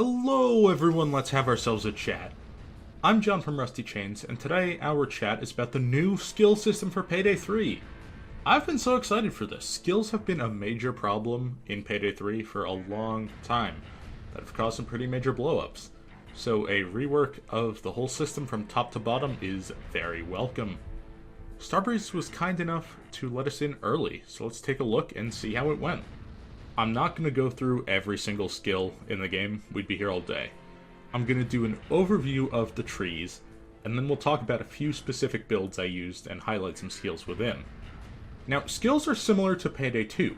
Hello everyone, let's have ourselves a chat. I'm John from Rusty Chains, and today our chat is about the new skill system for Payday 3. I've been so excited for this. Skills have been a major problem in Payday 3 for a long time that have caused some pretty major blowups. So a rework of the whole system from top to bottom is very welcome. Starbreeze was kind enough to let us in early, so let's take a look and see how it went. I'm not going to go through every single skill in the game, we'd be here all day. I'm going to do an overview of the trees, and then we'll talk about a few specific builds I used and highlight some skills within. Now, skills are similar to Payday 2,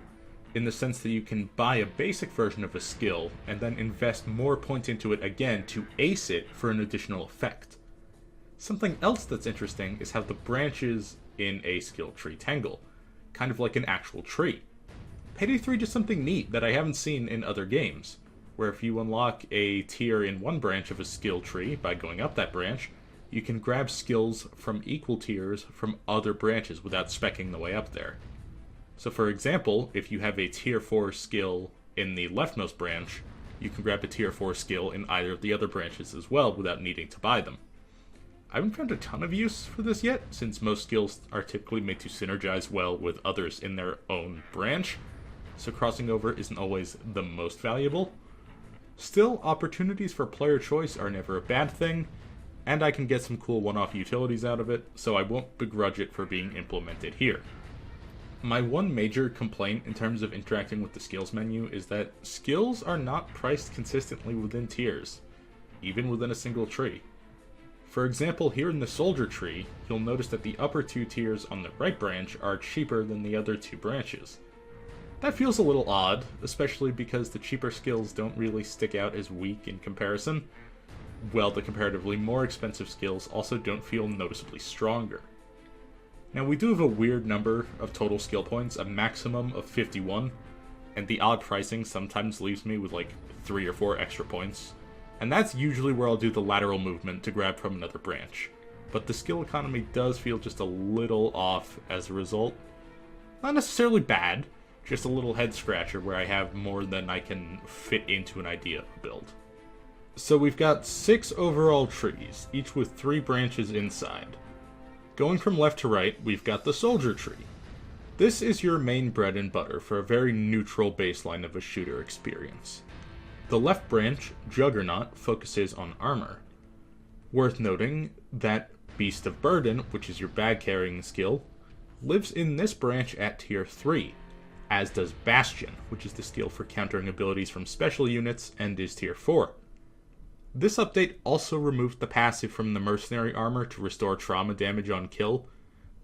in the sense that you can buy a basic version of a skill, and then invest more points into it again to ace it for an additional effect. Something else that's interesting is how the branches in a skill tree tangle, kind of like an actual tree. Payday 3 does something neat that I haven't seen in other games, where if you unlock a tier in one branch of a skill tree by going up that branch, you can grab skills from equal tiers from other branches without speccing the way up there. So for example, if you have a tier 4 skill in the leftmost branch, you can grab a tier 4 skill in either of the other branches as well without needing to buy them. I haven't found a ton of use for this yet, since most skills are typically made to synergize well with others in their own branch, so crossing over isn't always the most valuable. Still, opportunities for player choice are never a bad thing, and I can get some cool one-off utilities out of it, so I won't begrudge it for being implemented here. My one major complaint in terms of interacting with the skills menu is that skills are not priced consistently within tiers, even within a single tree. For example, here in the soldier tree, you'll notice that the upper two tiers on the right branch are cheaper than the other two branches. That feels a little odd, especially because the cheaper skills don't really stick out as weak in comparison, while the comparatively more expensive skills also don't feel noticeably stronger. Now, we do have a weird number of total skill points, a maximum of 51, and the odd pricing sometimes leaves me with like 3 or 4 extra points, and that's usually where I'll do the lateral movement to grab from another branch. But the skill economy does feel just a little off as a result. Not necessarily bad, just a little head scratcher where I have more than I can fit into an idea of a build. So we've got 6 overall trees, each with 3 branches inside. Going from left to right, we've got the soldier tree. This is your main bread and butter for a very neutral baseline of a shooter experience. The left branch, Juggernaut, focuses on armor. Worth noting that Beast of Burden, which is your bag carrying skill, lives in this branch at tier 3. As does Bastion, which is the skill for countering abilities from special units and is tier 4. This update also removed the passive from the mercenary armor to restore trauma damage on kill,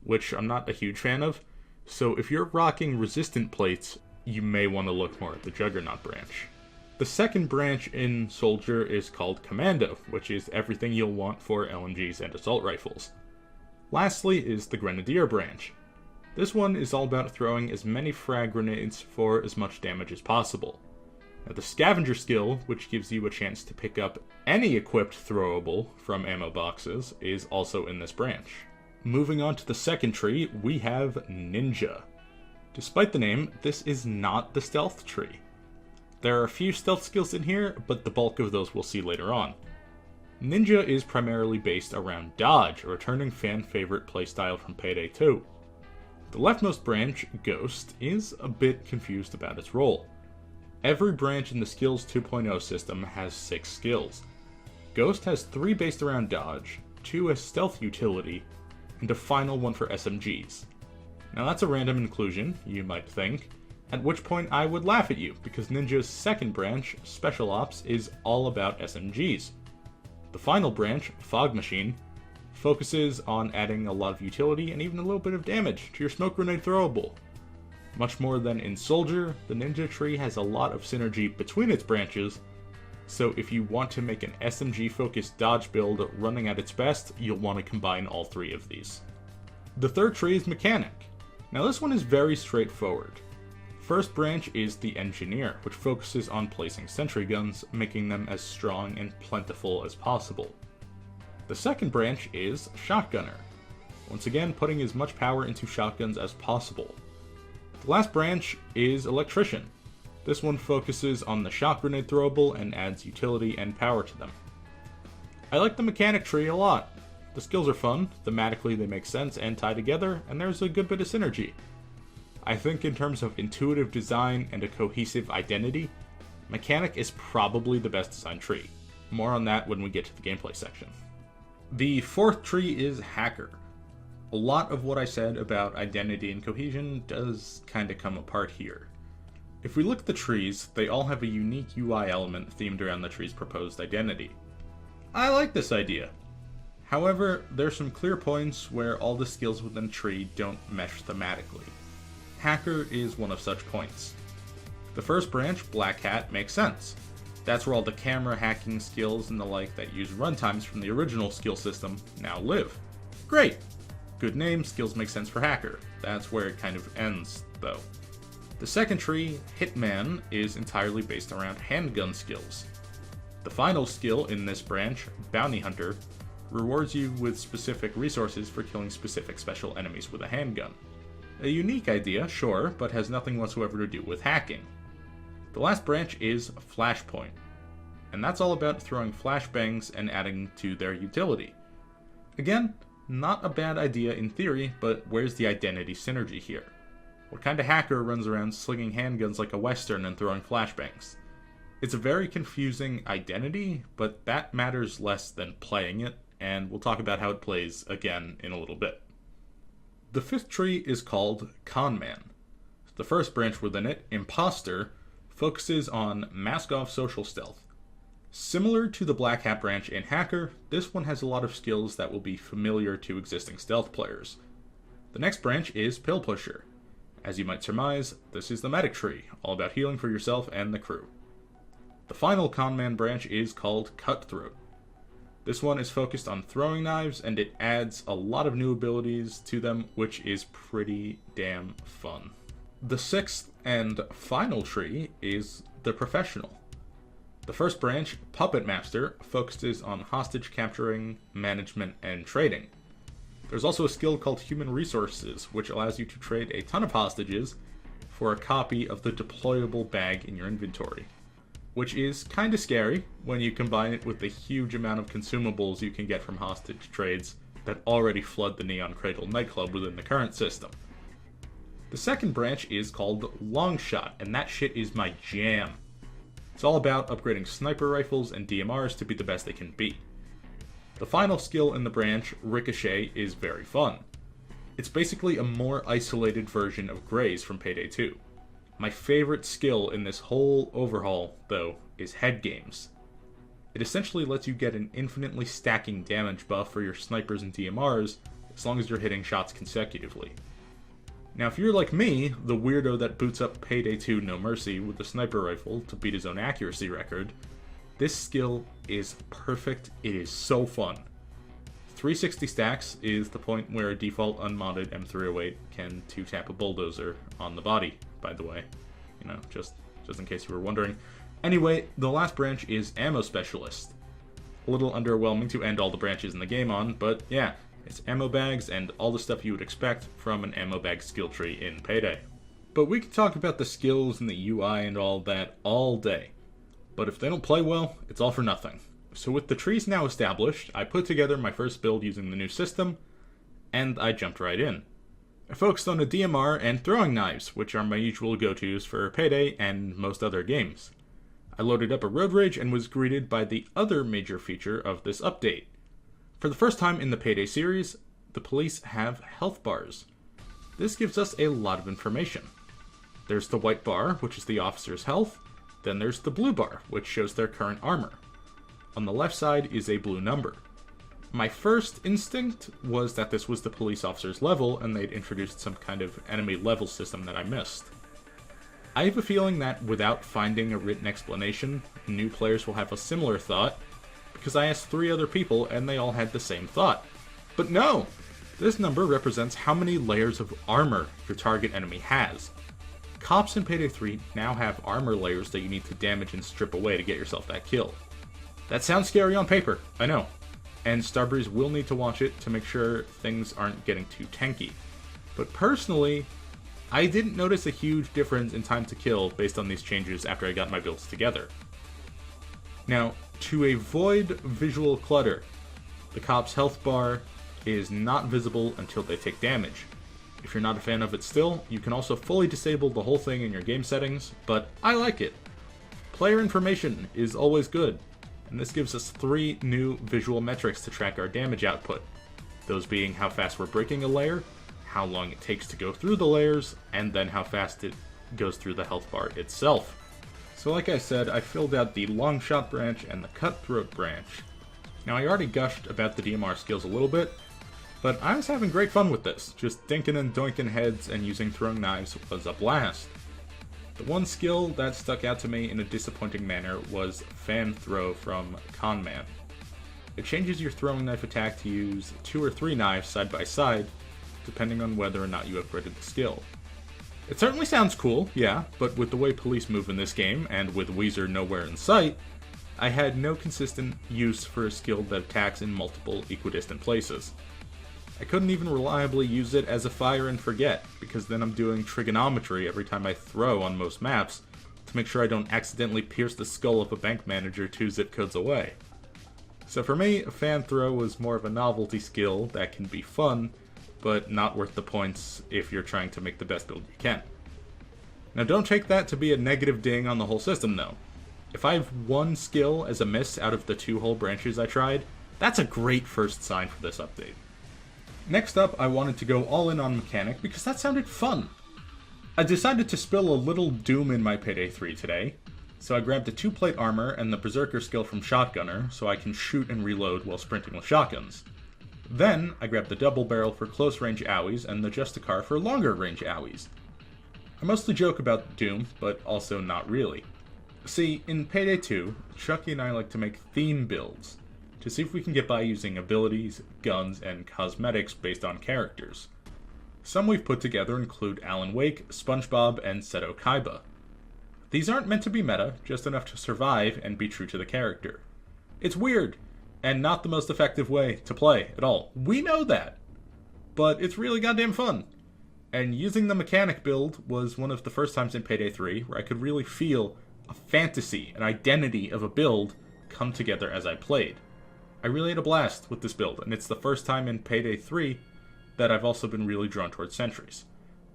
which I'm not a huge fan of, so if you're rocking resistant plates, you may want to look more at the Juggernaut branch. The second branch in Soldier is called Commando, which is everything you'll want for LMGs and assault rifles. Lastly is the Grenadier branch. This one is all about throwing as many frag grenades for as much damage as possible. Now, the Scavenger skill, which gives you a chance to pick up any equipped throwable from ammo boxes, is also in this branch. Moving on to the second tree, we have Ninja. Despite the name, this is not the stealth tree. There are a few stealth skills in here, but the bulk of those we'll see later on. Ninja is primarily based around dodge, a returning fan favorite playstyle from Payday 2. The leftmost branch, Ghost, is a bit confused about its role. Every branch in the Skills 2.0 system has 6 skills. Ghost has 3 based around dodge, 2 as stealth utility, and a final one for SMGs. Now that's a random inclusion, you might think, at which point I would laugh at you, because Ninja's second branch, Special Ops, is all about SMGs. The final branch, Fog Machine, focuses on adding a lot of utility and even a little bit of damage to your smoke grenade throwable. Much more than in Soldier, the Ninja tree has a lot of synergy between its branches, so if you want to make an SMG-focused dodge build running at its best, you'll want to combine all 3 of these. The third tree is Mechanic. Now this one is very straightforward. First branch is the Engineer, which focuses on placing sentry guns, making them as strong and plentiful as possible. The second branch is Shotgunner, once again putting as much power into shotguns as possible. The last branch is Electrician. This one focuses on the shock grenade throwable and adds utility and power to them. I like the mechanic tree a lot. The skills are fun, thematically they make sense and tie together, and there's a good bit of synergy. I think in terms of intuitive design and a cohesive identity, mechanic is probably the best designed tree. More on that when we get to the gameplay section. The fourth tree is hacker. A lot of what I said about identity and cohesion does kinda come apart here. If we look at the trees, they all have a unique UI element themed around the tree's proposed identity. I like this idea. However, there's some clear points where all the skills within a tree don't mesh thematically. Hacker is one of such points. The first branch, Black Hat, makes sense. That's where all the camera hacking skills and the like that use runtimes from the original skill system now live. Great! Good name, skills make sense for hacker. That's where it kind of ends, though. The second tree, Hitman, is entirely based around handgun skills. The final skill in this branch, Bounty Hunter, rewards you with specific resources for killing specific special enemies with a handgun. A unique idea, sure, but has nothing whatsoever to do with hacking. The last branch is Flashpoint, and that's all about throwing flashbangs and adding to their utility. Again, not a bad idea in theory, but where's the identity synergy here? What kind of hacker runs around slinging handguns like a Western and throwing flashbangs? It's a very confusing identity, but that matters less than playing it, and we'll talk about how it plays again in a little bit. The fifth tree is called Conman. The first branch within it, Imposter, focuses on mask-off social stealth. Similar to the Black Hat branch in Hacker, this one has a lot of skills that will be familiar to existing stealth players. The next branch is Pill Pusher. As you might surmise, this is the medic tree, all about healing for yourself and the crew. The final Conman branch is called Cutthroat. This one is focused on throwing knives, and it adds a lot of new abilities to them, which is pretty damn fun. The sixth and final tree is the Professional. The first branch, Puppet Master, focuses on hostage capturing, management, and trading. There's also a skill called Human Resources, which allows you to trade a ton of hostages for a copy of the deployable bag in your inventory, which is kinda scary when you combine it with the huge amount of consumables you can get from hostage trades that already flood the Neon Cradle nightclub within the current system. The second branch is called Longshot, and that shit is my jam. It's all about upgrading sniper rifles and DMRs to be the best they can be. The final skill in the branch, Ricochet, is very fun. It's basically a more isolated version of Graze from Payday 2. My favorite skill in this whole overhaul, though, is Head Games. It essentially lets you get an infinitely stacking damage buff for your snipers and DMRs, as long as you're hitting shots consecutively. Now, if you're like me, the weirdo that boots up Payday 2 No Mercy with a sniper rifle to beat his own accuracy record, this skill is perfect. It is so fun. 360 stacks is the point where a default unmodded M308 can 2-tap a bulldozer on the body, by the way. You know, just in case you were wondering. Anyway, the last branch is Ammo Specialist. A little underwhelming to end all the branches in the game on, but yeah, it's ammo bags and all the stuff you would expect from an ammo bag skill tree in Payday. But we could talk about the skills and the UI and all that all day. But if they don't play well, it's all for nothing. So with the trees now established, I put together my first build using the new system, and I jumped right in. I focused on a DMR and throwing knives, which are my usual go-tos for Payday and most other games. I loaded up a Road Rage and was greeted by the other major feature of this update. For the first time in the Payday series, the police have health bars. This gives us a lot of information. There's the white bar, which is the officer's health. Then there's the blue bar, which shows their current armor. On the left side is a blue number. My first instinct was that this was the police officer's level, and they'd introduced some kind of enemy level system that I missed. I have a feeling that without finding a written explanation, new players will have a similar thought, because I asked 3 other people and they all had the same thought. But no! This number represents how many layers of armor your target enemy has. Cops in Payday 3 now have armor layers that you need to damage and strip away to get yourself that kill. That sounds scary on paper, I know. And Starbreeze will need to watch it to make sure things aren't getting too tanky. But personally, I didn't notice a huge difference in time to kill based on these changes after I got my builds together. Now, to avoid visual clutter, the cop's health bar is not visible until they take damage. If you're not a fan of it still, you can also fully disable the whole thing in your game settings, but I like it. Player information is always good, and this gives us 3 new visual metrics to track our damage output. Those being how fast we're breaking a layer, how long it takes to go through the layers, and then how fast it goes through the health bar itself. So like I said, I filled out the long shot branch and the cutthroat branch. Now I already gushed about the DMR skills a little bit, but I was having great fun with this. Just dinking and doinking heads and using throwing knives was a blast. The one skill that stuck out to me in a disappointing manner was Fan Throw from Conman. It changes your throwing knife attack to use 2 or 3 knives side by side, depending on whether or not you upgraded the skill. It certainly sounds cool, yeah, but with the way police move in this game, and with Weezer nowhere in sight, I had no consistent use for a skill that attacks in multiple equidistant places. I couldn't even reliably use it as a fire and forget, because then I'm doing trigonometry every time I throw on most maps to make sure I don't accidentally pierce the skull of a bank manager 2 zip codes away. So for me, Fan Throw was more of a novelty skill that can be fun, but not worth the points if you're trying to make the best build you can. Now don't take that to be a negative ding on the whole system though. If I have one skill as a miss out of the 2 whole branches I tried, that's a great first sign for this update. Next up, I wanted to go all in on mechanic because that sounded fun. I decided to spill a little doom in my Payday 3 today, so I grabbed a 2-plate armor and the Berserker skill from Shotgunner so I can shoot and reload while sprinting with shotguns. Then, I grabbed the double barrel for close range owies and the Justicar for longer range owies. I mostly joke about Doom, but also not really. See, in Payday 2, Chucky and I like to make theme builds, to see if we can get by using abilities, guns, and cosmetics based on characters. Some we've put together include Alan Wake, SpongeBob, and Seto Kaiba. These aren't meant to be meta, just enough to survive and be true to the character. It's weird, and not the most effective way to play at all. We know that. But it's really goddamn fun. And using the mechanic build was one of the first times in Payday 3 where I could really feel a fantasy, an identity of a build come together as I played. I really had a blast with this build, and it's the first time in Payday 3 that I've also been really drawn towards sentries.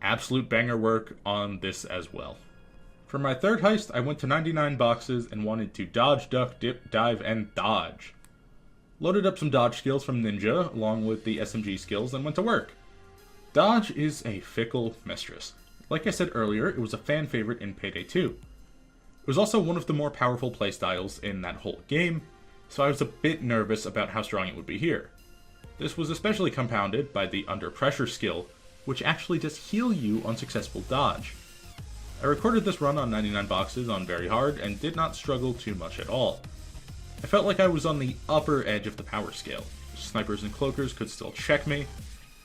Absolute banger work on this as well. For my third heist, I went to 99 boxes and wanted to dodge, duck, dip, dive, and dodge. Loaded up some dodge skills from Ninja, along with the SMG skills, and went to work. Dodge is a fickle mistress. Like I said earlier, it was a fan favorite in Payday 2. It was also one of the more powerful playstyles in that whole game, so I was a bit nervous about how strong it would be here. This was especially compounded by the Under Pressure skill, which actually does heal you on successful dodge. I recorded this run on 99 boxes on very hard and did not struggle too much at all. I felt like I was on the upper edge of the power scale. Snipers and cloakers could still check me,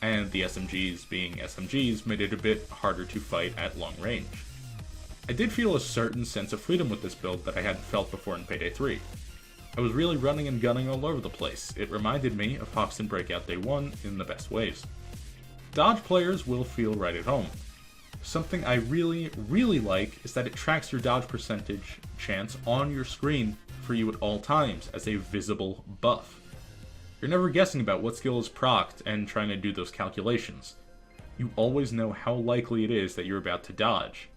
and the SMGs being SMGs made it a bit harder to fight at long range. I did feel a certain sense of freedom with this build that I hadn't felt before in Payday 3. I was really running and gunning all over the place. It reminded me of Hoxton Breakout Day 1 in the best ways. Dodge players will feel right at home. Something I really, really like is that it tracks your dodge percentage chance on your screen for you at all times as a visible buff. You're never guessing about what skill is procced and trying to do those calculations. You always know how likely it is that you're about to dodge.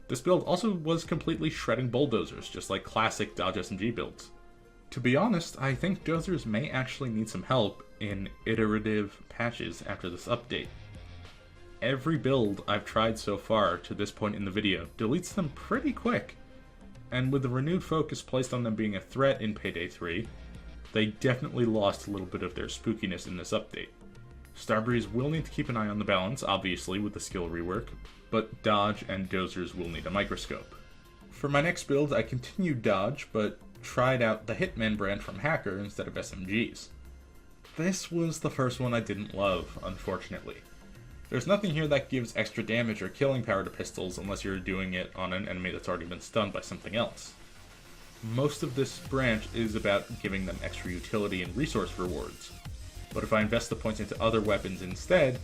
This build also was completely shredding bulldozers, just like classic dodge SMG builds. To be honest, I think dozers may actually need some help in iterative patches after this update. Every build I've tried so far to this point in the video deletes them pretty quick, and with the renewed focus placed on them being a threat in Payday 3, they definitely lost a little bit of their spookiness in this update. Starbreeze will need to keep an eye on the balance, obviously, with the skill rework, but Dodge and Dozers will need a microscope. For my next build, I continued Dodge, but tried out the Hitman brand from Hacker instead of SMGs. This was the first one I didn't love, unfortunately. There's nothing here that gives extra damage or killing power to pistols unless you're doing it on an enemy that's already been stunned by something else. Most of this branch is about giving them extra utility and resource rewards, but if I invest the points into other weapons instead,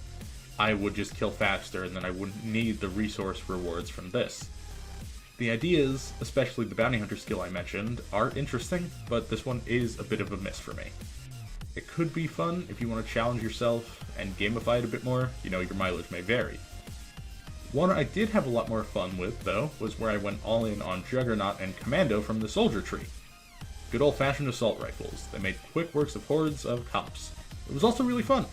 I would just kill faster and then I wouldn't need the resource rewards from this. The ideas, especially the bounty hunter skill I mentioned, are interesting, but this one is a bit of a miss for me. It could be fun if you want to challenge yourself and gamify it a bit more, your mileage may vary. One I did have a lot more fun with, though, was where I went all in on Juggernaut and Commando from the Soldier Tree. Good old-fashioned assault rifles that made quick works of hordes of cops. It was also really fun.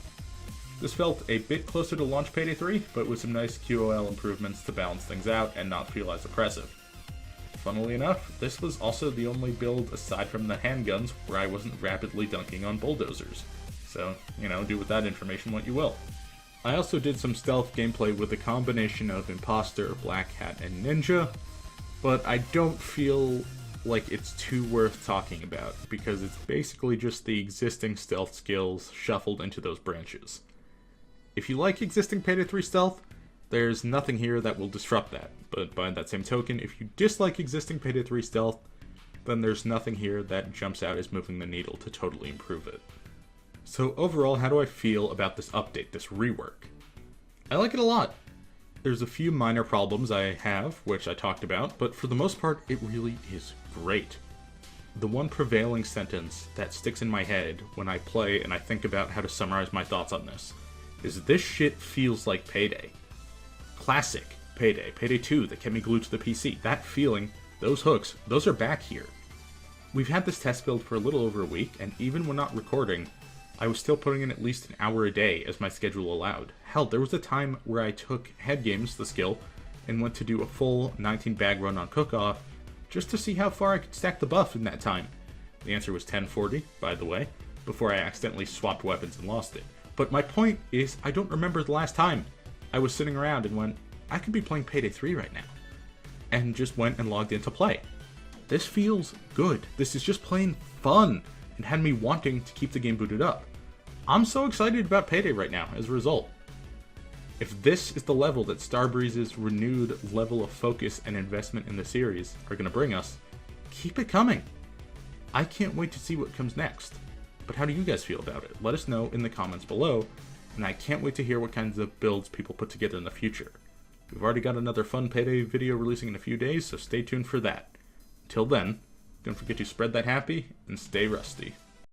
This felt a bit closer to launch Payday 3, but with some nice QOL improvements to balance things out and not feel as oppressive. Funnily enough, this was also the only build aside from the handguns where I wasn't rapidly dunking on bulldozers. So, do with that information what you will. I also did some stealth gameplay with a combination of Imposter, Black Hat, and Ninja, but I don't feel like it's too worth talking about, because it's basically just the existing stealth skills shuffled into those branches. If you like existing Payday 3 stealth, there's nothing here that will disrupt that, but by that same token, if you dislike existing Payday 3 stealth, then there's nothing here that jumps out as moving the needle to totally improve it. So overall, how do I feel about this update, this rework? I like it a lot. There's a few minor problems I have, which I talked about, but for the most part, it really is great. The one prevailing sentence that sticks in my head when I play and I think about how to summarize my thoughts on this shit feels like Payday. Classic Payday, Payday 2 that kept me glued to the PC. That feeling, those hooks, those are back here. We've had this test build for a little over a week, and even when not recording, I was still putting in at least an hour a day as my schedule allowed. Hell, there was a time where I took Head Games, the skill, and went to do a full 19 bag run on Cook-Off, just to see how far I could stack the buff in that time. The answer was 1040, by the way, before I accidentally swapped weapons and lost it. But my point is, I don't remember the last time I was sitting around and went, I could be playing Payday 3 right now. And just went and logged in to play. This feels good. This is just plain fun, and had me wanting to keep the game booted up. I'm so excited about Payday right now as a result. If this is the level that Starbreeze's renewed level of focus and investment in the series are going to bring us, keep it coming. I can't wait to see what comes next. But how do you guys feel about it? Let us know in the comments below, and I can't wait to hear what kinds of builds people put together in the future. We've already got another fun Payday video releasing in a few days, so stay tuned for that. Until then, don't forget to spread that happy and stay rusty.